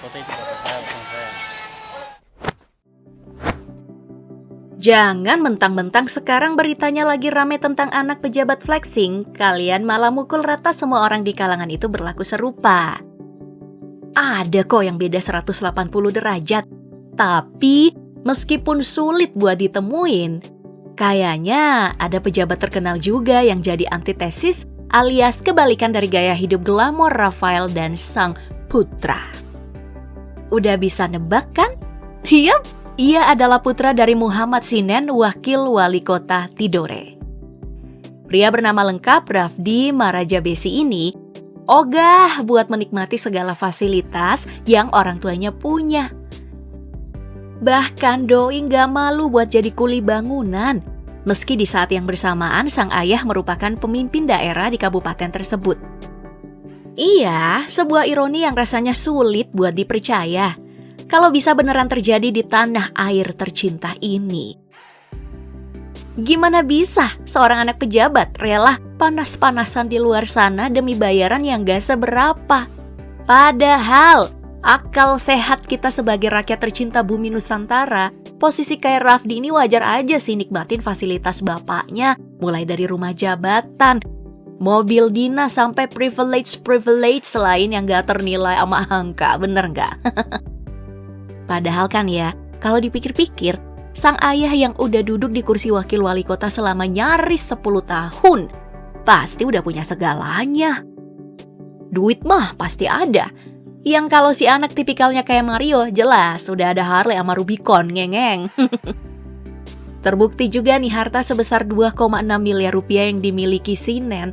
foto itu kata saya sama saya. Jangan mentang-mentang sekarang beritanya lagi rame tentang anak pejabat flexing, kalian malah mukul rata semua orang di kalangan itu berlaku serupa. Ada kok yang beda 180 derajat. Tapi meskipun sulit buat ditemuin, kayaknya ada pejabat terkenal juga yang jadi antitesis alias kebalikan dari gaya hidup glamor Rafael dan sang putra. Udah bisa nebak kan? Yap, ia adalah putra dari Muhammad Shinen, wakil wali kota Tidore. Pria bernama lengkap Rafdi Marajabesi ini ogah buat menikmati segala fasilitas yang orang tuanya punya. Bahkan doi gak malu buat jadi kuli bangunan, meski di saat yang bersamaan sang ayah merupakan pemimpin daerah di kabupaten tersebut. Iya, sebuah ironi yang rasanya sulit buat dipercaya kalau bisa beneran terjadi di tanah air tercinta ini. Gimana bisa seorang anak pejabat rela panas-panasan di luar sana demi bayaran yang gak seberapa? Padahal akal sehat kita sebagai rakyat tercinta bumi Nusantara, posisi kayak Rafdi ini wajar aja sih nikmatin fasilitas bapaknya, mulai dari rumah jabatan, mobil dinas sampai privilege lain yang gak ternilai sama angka, bener gak? Padahal kan ya, kalau dipikir-pikir, sang ayah yang udah duduk di kursi wakil wali kota selama nyaris 10 tahun, pasti udah punya segalanya. Duit mah pasti ada. Yang kalau si anak tipikalnya kayak Mario, jelas udah ada Harley sama Rubicon, ngeng-ngeng. Terbukti juga nih harta sebesar 2,6 miliar rupiah yang dimiliki Shinen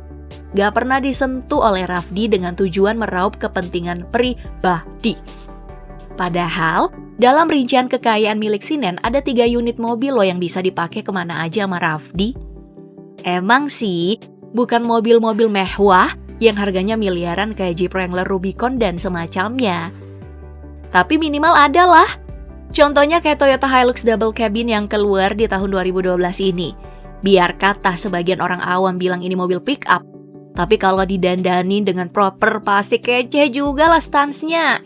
gak pernah disentuh oleh Rafdi dengan tujuan meraup kepentingan pribadi. Padahal, dalam rincian kekayaan milik Shinen ada 3 unit mobil loh yang bisa dipakai kemana aja sama Rafdi. Emang sih, bukan mobil-mobil mewah yang harganya miliaran kayak Jeep Wrangler Rubicon dan semacamnya. Tapi minimal ada lah. Contohnya kayak Toyota Hilux Double Cabin yang keluar di tahun 2012 ini. Biar kata sebagian orang awam bilang ini mobil pick up, tapi kalau didandanin dengan proper pasti kece juga lah stance-nya.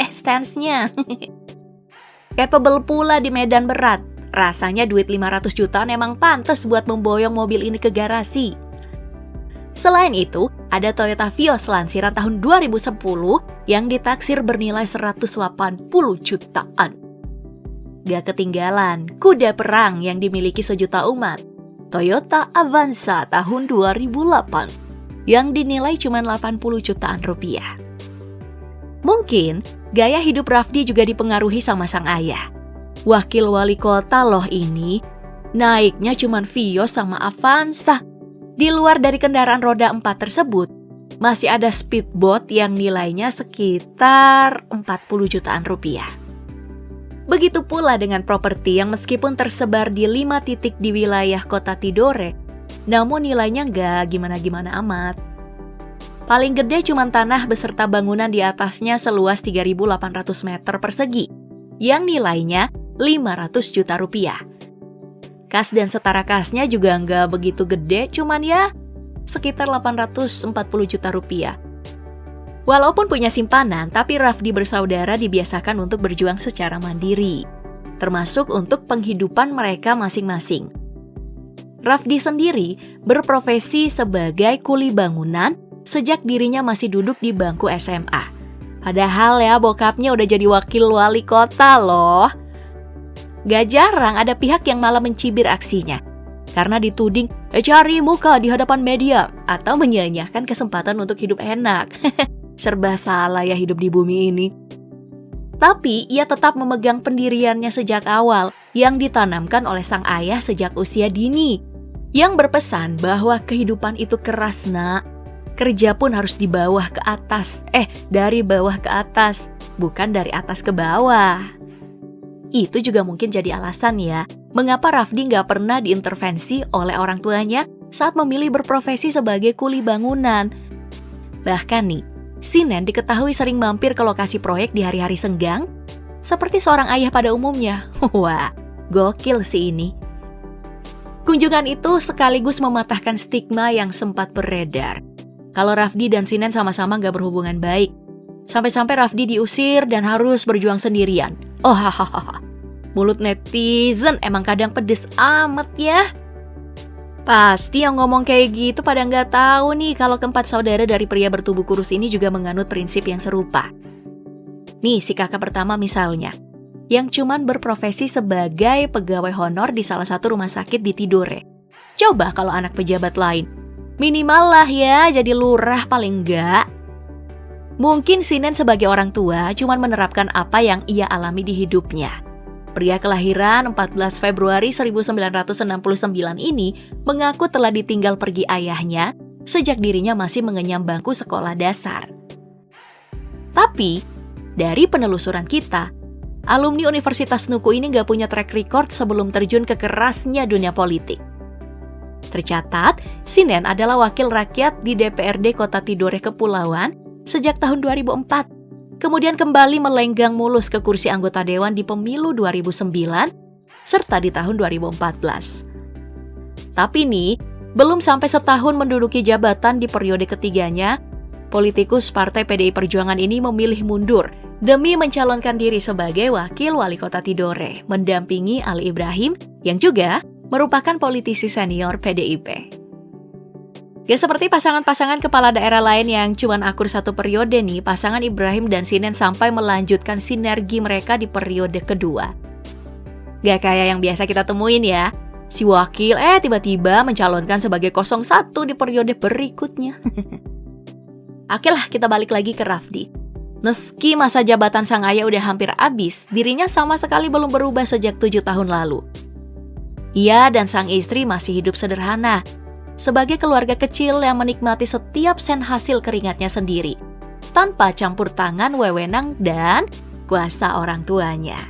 Capable pula di medan berat. Rasanya duit 500 jutaan emang pantas buat memboyong mobil ini ke garasi. Selain itu, ada Toyota Vios lansiran tahun 2010 yang ditaksir bernilai 180 jutaan. Gak ketinggalan, kuda perang yang dimiliki sejuta umat, Toyota Avanza tahun 2008 yang dinilai cuma 80 jutaan rupiah. Mungkin gaya hidup Rafdi juga dipengaruhi sama sang ayah. Wakil wali kota loh ini, naiknya cuma Vios sama Avanza. Di luar dari kendaraan roda 4 tersebut, masih ada speedboat yang nilainya sekitar 40 jutaan rupiah. Begitu pula dengan properti yang meskipun tersebar di 5 titik di wilayah kota Tidore, namun nilainya nggak gimana-gimana amat. Paling gede cuma tanah beserta bangunan di atasnya seluas 3.800 meter persegi, yang nilainya 500 juta rupiah. Kas dan setara kasnya juga nggak begitu gede, cuman ya sekitar 840 juta rupiah. Walaupun punya simpanan, tapi Rafdi bersaudara dibiasakan untuk berjuang secara mandiri, termasuk untuk penghidupan mereka masing-masing. Rafdi sendiri berprofesi sebagai kuli bangunan sejak dirinya masih duduk di bangku SMA. Padahal ya bokapnya udah jadi wakil wali kota loh. Gak jarang ada pihak yang malah mencibir aksinya karena dituding cari muka di hadapan media atau menyia-nyiakan kesempatan untuk hidup enak. Serba salah ya hidup di bumi ini. Tapi ia tetap memegang pendiriannya sejak awal yang ditanamkan oleh sang ayah sejak usia dini, yang berpesan bahwa kehidupan itu keras nak. Kerja pun harus di bawah ke atas, dari bawah ke atas, bukan dari atas ke bawah. Itu juga mungkin jadi alasan ya, mengapa Rafdi nggak pernah diintervensi oleh orang tuanya saat memilih berprofesi sebagai kuli bangunan. Bahkan nih, Shinen diketahui sering mampir ke lokasi proyek di hari-hari senggang, seperti seorang ayah pada umumnya. Wah, gokil sih ini. Kunjungan itu sekaligus mematahkan stigma yang sempat beredar kalau Rafdi dan Shinen sama-sama nggak berhubungan baik. Sampai-sampai Rafdi diusir dan harus berjuang sendirian. Oh hahaha. Mulut netizen emang kadang pedes amat ya. Pasti yang ngomong kayak gitu pada nggak tahu nih kalau keempat saudara dari pria bertubuh kurus ini juga menganut prinsip yang serupa. Nih si kakak pertama misalnya, yang cuman berprofesi sebagai pegawai honor di salah satu rumah sakit di Tidore. Coba kalau anak pejabat lain, minimal lah ya jadi lurah paling enggak. Mungkin Sinen sebagai orang tua cuman menerapkan apa yang ia alami di hidupnya. Pria kelahiran 14 Februari 1969 ini mengaku telah ditinggal pergi ayahnya sejak dirinya masih mengenyam bangku sekolah dasar. Tapi, dari penelusuran kita, alumni Universitas Nuku ini gak punya track record sebelum terjun ke kerasnya dunia politik. Tercatat, Sinen adalah wakil rakyat di DPRD Kota Tidore Kepulauan sejak tahun 2004. Kemudian kembali melenggang mulus ke kursi anggota dewan di pemilu 2009, serta di tahun 2014. Tapi nih, belum sampai setahun menduduki jabatan di periode ketiganya, politikus Partai PDI Perjuangan ini memilih mundur demi mencalonkan diri sebagai wakil wali kota Tidore, mendampingi Ali Ibrahim yang juga merupakan politisi senior PDIP. Gak seperti pasangan-pasangan kepala daerah lain yang cuman akur satu periode nih, pasangan Ibrahim dan Sinen sampai melanjutkan sinergi mereka di periode kedua. Gak kayak yang biasa kita temuin ya, si wakil tiba-tiba mencalonkan sebagai 01 di periode berikutnya. Oke lah, kita balik lagi ke Rafdi. Meski masa jabatan sang ayah udah hampir habis, dirinya sama sekali belum berubah sejak 7 tahun lalu. Ia dan sang istri masih hidup sederhana, sebagai keluarga kecil yang menikmati setiap sen hasil keringatnya sendiri, tanpa campur tangan wewenang dan kuasa orang tuanya.